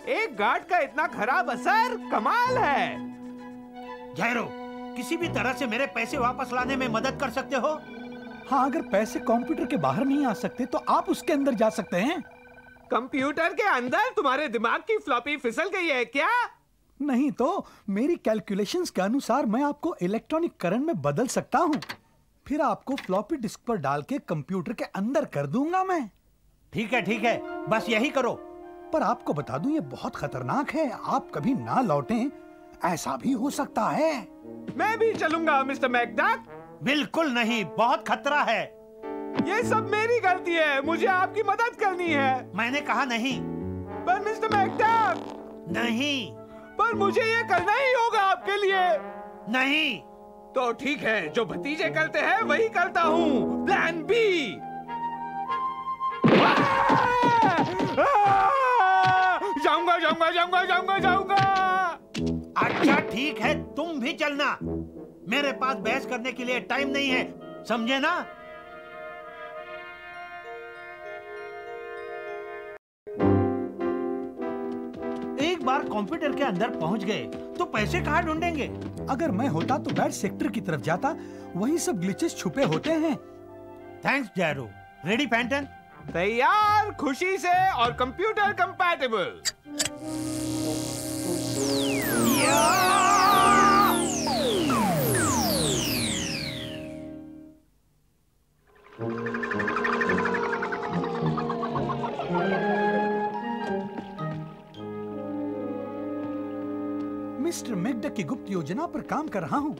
एक गार्ड का इतना खराब असर कमाल है। जायरो, किसी भी तरह से मेरे पैसे वापस लाने में मदद कर सकते हो? हाँ, अगर पैसे कंप्यूटर के बाहर नहीं आ सकते तो आप उसके अंदर जा सकते हैं। कंप्यूटर के अंदर? तुम्हारे दिमाग की फ्लॉपी फिसल गई है क्या? नहीं तो मेरी कैलकुलेशंस के अनुसार मैं आपको इलेक्ट्रॉनिक करंट में बदल सकता हूँ, फिर आपको फ्लॉपी डिस्क पर डाल के कंप्यूटर के अंदर कर दूंगा मैं। ठीक है, बस यही करो। पर आपको बता दूं, ये बहुत खतरनाक है, आप कभी ना लौटें, ऐसा भी हो सकता है। मैं भी चलूंगा मिस्टर मैकडक। बिल्कुल नहीं, बहुत खतरा है। ये सब मेरी गलती है, मुझे आपकी मदद करनी है। मैंने कहा नहीं। पर मिस्टर मैकडक। नहीं। पर मुझे ये करना ही होगा आपके लिए। नहीं। तो ठीक है, जो भतीजे करते हैं वही करता हूँ। Plan B. जाऊंगा। अच्छा ठीक है, तुम भी चलना। मेरे पास बहस करने के लिए टाइम नहीं है, समझे ना? एक बार कंप्यूटर के अंदर पहुंच गए तो पैसे कहाँ ढूंढेंगे? अगर मैं होता तो बैट सेक्टर की तरफ जाता, वहीं सब ग्लिचेस छुपे होते हैं। थैंक्स जायरो। रेडी फैंटन? तैयार, खुशी से और कंप्यूटर कंपैटिबल। मिस्टर मैकडक की गुप्त योजना पर काम कर रहा हूँ।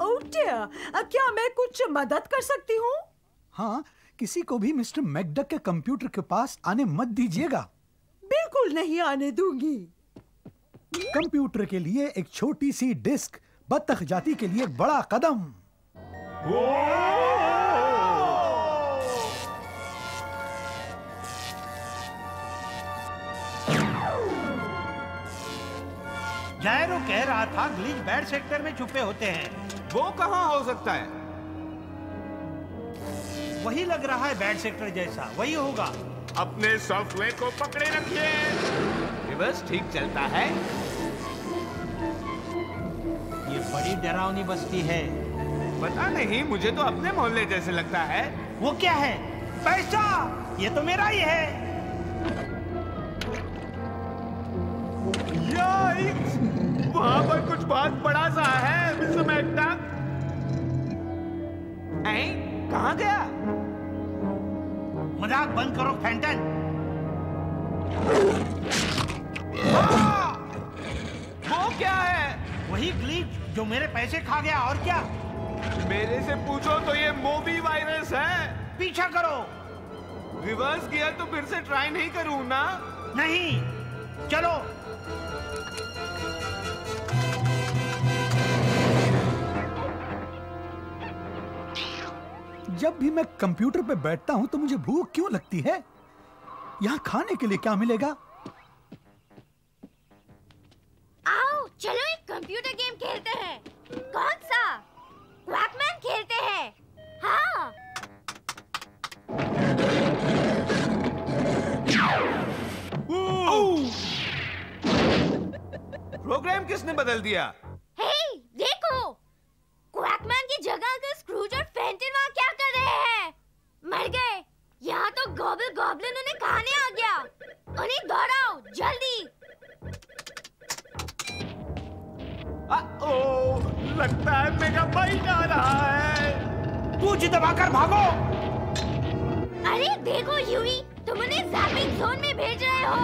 ओह डियर, क्या मैं कुछ मदद कर सकती हूँ? हाँ, किसी को भी मिस्टर मैकडक के कंप्यूटर के पास आने मत दीजिएगा। बिल्कुल नहीं आने दूंगी। कंप्यूटर के लिए एक छोटी सी डिस्क, बत्तख जाति के लिए एक बड़ा कदम। जायरो कह रहा था ग्लिच बैट सेक्टर में छुपे होते हैं। वो कहाँ हो सकता है? वही लग रहा है बैट सेक्टर जैसा, वही होगा। अपने सॉफ्टवेयर को पकड़े रखिए। रिवर्स ठीक चलता है। ये बड़ी डरावनी बस्ती है। पता नहीं, मुझे तो अपने मोहल्ले जैसे लगता है। वो क्या है? पैसा! ये तो मेरा ही है। वहाँ पर कुछ बहुत बड़ा सा है मिस्टर मैकडक। कहाँ गया? मजाक बंद करो फैंटन। वो क्या है? वही ग्लिच जो मेरे पैसे खा गया, और क्या? मेरे से पूछो तो ये मोबी वायरस है। पीछा करो। रिवर्स किया तो फिर से ट्राई नहीं करूँ ना? नहीं, चलो। जब भी मैं कंप्यूटर पे बैठता हूँ तो मुझे भूख क्यों लगती है? यहाँ खाने के लिए क्या मिलेगा? आओ, चलो एक कंप्यूटर गेम खेलते हैं। कौन सा? क्वैकमैन खेलते हैं। हाँ। प्रोग्राम किसने बदल दिया? हे, देखो, क्वैकमैन की जगह अगर स्क्रूज और फेंटन वहाँ क्या कर रहे हैं? मर गए। यहाँ तो गॉब्लिन उन्हें खाने आ गया। उन्हें दौड़ाओ, जल्दी। लगता है मेगा बाइट आ रहा है। पूंछ दबाकर भागो। अरे देखो यूई, तुम उन्हें ज़ैपिंग जोन में भेज रहे हो।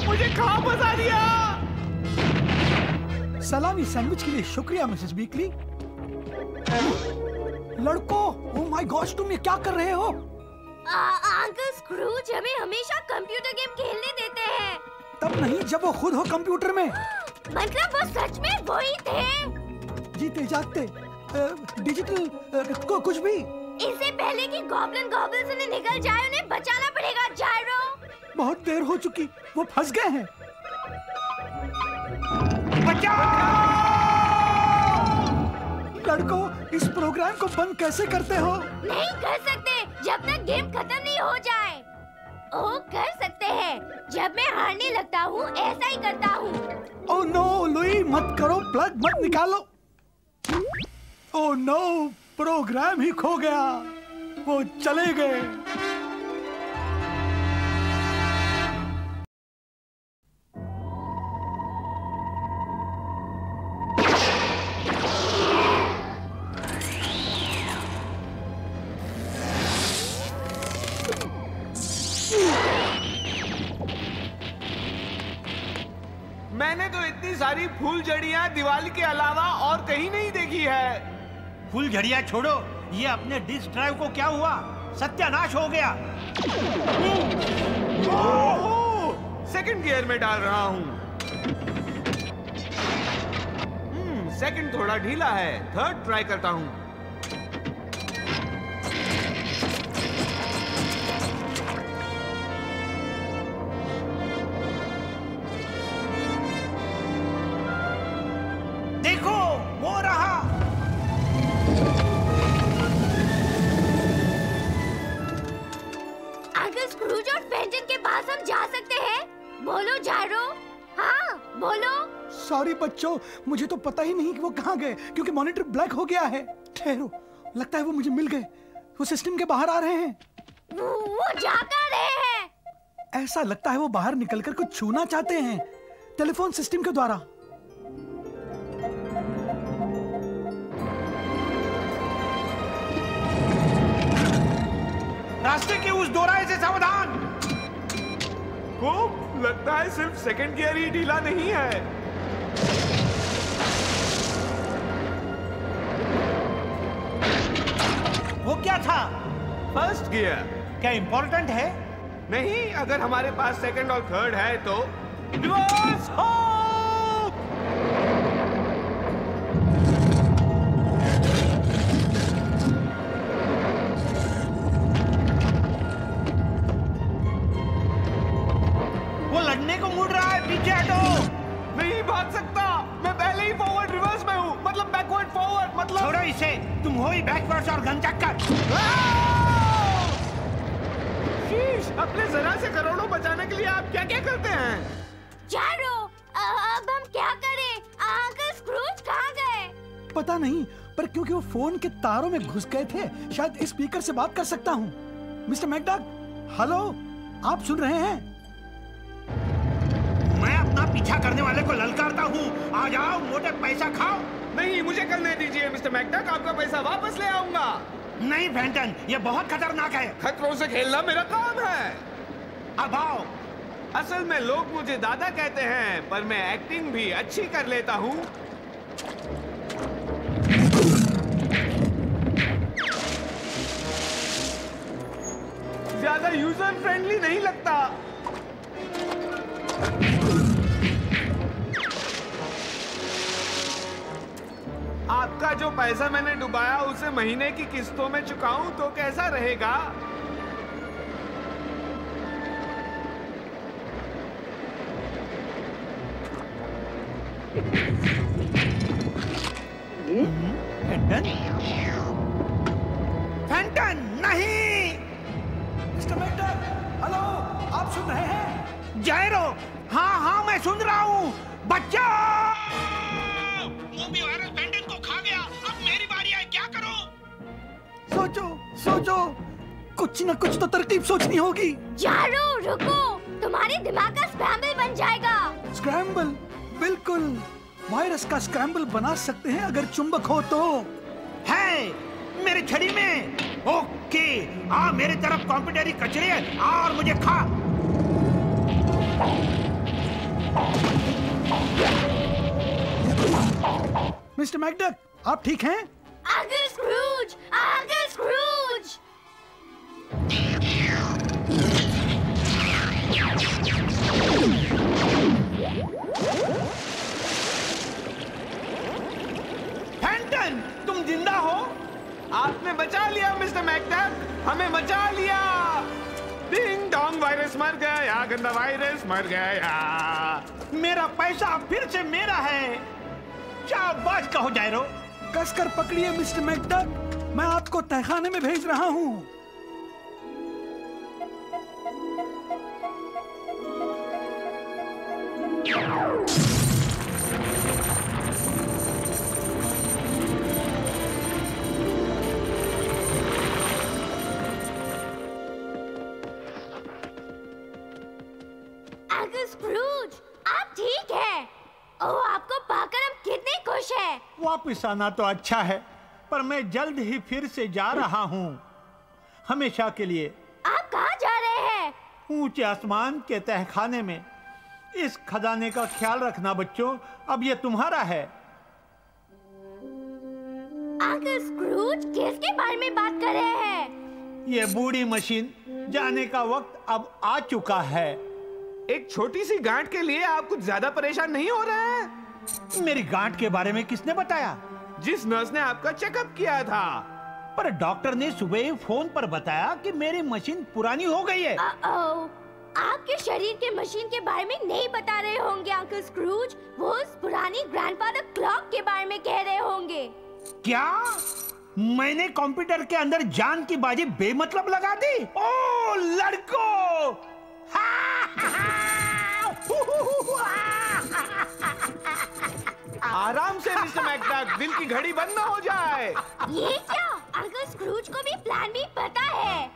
मुझे कहाँ फंसा दिया? सलामी सैंडविच के लिए शुक्रिया मिसेस बीकली। लड़कों, ओह माय गॉश, तुम ये क्या कर रहे हो? अंकल स्क्रूज हमें हमेशा कंप्यूटर गेम खेलने देते हैं। तब नहीं जब वो खुद हो कंप्यूटर में। मतलब वो सच में वही थे? जीते जागते डिजिटल को कुछ भी। इससे पहले कि गॉब्लिन उन्हें निकल जाए, उन्हें बचाना पड़ेगा जायरो। बहुत देर हो चुकी, वो फंस गए हैं। लड़कों, इस प्रोग्राम को बंद कैसे करते हो? नहीं कर सकते जब तक गेम खत्म नहीं हो जाए। ओह, कर सकते हैं। जब मैं हारने लगता हूँ ऐसा ही करता हूँ। ओह नो लुई, मत करो, प्लग मत निकालो। ओह नो, प्रोग्राम ही खो गया, वो चले गए। मैंने तो इतनी सारी फूलझड़ियां दिवाली के अलावा और कहीं नहीं देखी है। फूलझड़ियां छोड़ो, ये अपने डिस्क ड्राइव को क्या हुआ? सत्यानाश हो गया। सेकंड गियर में डाल रहा हूँ। सेकंड थोड़ा ढीला है, थर्ड ट्राई करता हूँ। देखो, वो रहा। अगर स्क्रूज और फेंटन के पास हम जा सकते हैं, बोलो जायरो। हाँ बोलो। सॉरी बच्चों, मुझे तो पता ही नहीं कि वो कहाँ गए, क्योंकि मॉनिटर ब्लैक हो गया है। ठहरो, लगता है वो मुझे मिल गए। वो सिस्टम के बाहर आ रहे हैं। वो जा कर रहे हैं। ऐसा लगता है वो बाहर निकलकर कुछ छूना चाहते हैं, टेलीफोन सिस्टम के द्वारा। रास्ते के उस दोराहे से सावधान। लगता है सिर्फ सेकंड गियर ही ढीला नहीं है। वो क्या था? First gear. क्या इंपॉर्टेंट है? नहीं, अगर हमारे पास सेकंड और थर्ड है तो रिवर्स हो। वो लड़ने को मुड़ रहा है, पीछे हटो। नहीं भाग सकता, मैं पहले ही फॉरवर्ड रिवर्स में हूँ, मतलब बैकवर्ड फॉरवर्ड, मतलब। छोड़ो इसे, तुम हो ही बैकवर्ड्स और गन चक्कर। शीश, अपने जरा से करोड़ों बचाने के लिए आप क्या क्या करते हैं? जायरो, अब हम क्या करें? अंकल स्क्रूज कहाँ गए? पता नहीं, पर क्योंकि वो फोन के तारों में घुस गए थे, शायद स्पीकर से बात कर सकता हूँ। मिस्टर मैकडक, हेलो, आप सुन रहे हैं? मैं अपना पीछा करने वाले को ललकारता हूँ। आ जाओ, मोटे पैसा खाओ। नहीं, मुझे करने दीजिए मिस्टर मैकडक, आपका पैसा वापस ले आऊंगा। नहीं फेंटन, ये बहुत खतरनाक है। खतरों से खेलना मेरा काम है। अब आओ। असल में लोग मुझे दादा कहते हैं, पर मैं एक्टिंग भी अच्छी कर लेता हूँ। ज्यादा यूजर फ्रेंडली नहीं लगता। आपका जो पैसा मैंने डुबाया उसे महीने की किस्तों में चुकाऊं तो कैसा रहेगा? फेंटन? फेंटन, नहीं! मिस्टर मैकडक, हेलो, आप सुन रहे हैं? जायरो, हाँ हाँ मैं सुन रहा हूँ। बचाओ! मूवी वायरस फेंटन को खा गया। अब मेरी बारी है, क्या करूँ? सोचो, सोचो, कुछ न कुछ तो तरकीब सोचनी होगी। जायरो रुको, तुम्हारे दिमाग का स्क्रैम्बल बन जाएगा। स्क्रैम्बल? बिल्कुल, वायरस का स्क्रैम्बल बना सकते हैं अगर चुंबक हो तो। है मेरी छड़ी में। ओके, आ मेरी तरफ कंप्यूटरी कचरे और मुझे खा। मिस्टर मैकडक, आप ठीक हैं? Uncle Scrooge, uncle Scrooge. Fenton, तुम जिंदा हो? आपने बचा लिया मिस्टर मैकडक, हमें बचा लिया। डिंग डोंग, वायरस मर गया, गंदा वायरस मर गया। मेरा पैसा फिर से मेरा है। शाबाश कहो जायरो। कसकर पकड़िए मिस्टर मैकडक, मैं आपको तहखाने में भेज रहा हूँ। अंकल स्क्रूज, आप ठीक हैं? ओह, आपको पाकर हम कितने खुश हैं। वापिस आना तो अच्छा है, पर मैं जल्द ही फिर से जा रहा हूँ, हमेशा के लिए। आप कहाँ जा रहे हैं? ऊंचे आसमान के तहखाने में। इस खजाने का ख्याल रखना बच्चों, अब ये तुम्हारा है। अंकल स्क्रूज, किसके बारे में बात कर रहे हैं? ये बूढ़ी मशीन जाने का वक्त अब आ चुका है। एक छोटी सी गांठ के लिए आप कुछ ज्यादा परेशान नहीं हो रहे हैं? मेरी गांठ के बारे में किसने बताया? जिस नर्स ने आपका चेकअप किया था। पर डॉक्टर ने सुबह ही फोन पर बताया कि मेरी मशीन पुरानी हो गई है। आपके शरीर के मशीन के बारे में नहीं बता रहे होंगे अंकल स्क्रूज, वो उस पुरानी ग्रैंडफादर क्लॉक के बारे में कह रहे होंगे। क्या मैंने कंप्यूटर के अंदर जान की बाजी बेमतलब लगा दी? ओ लड़कों! आराम से मिस्टर मैकडक, दिल की घड़ी बंद ना हो जाए। ये क्या? अंकल स्क्रूज को भी प्लान भी पता है।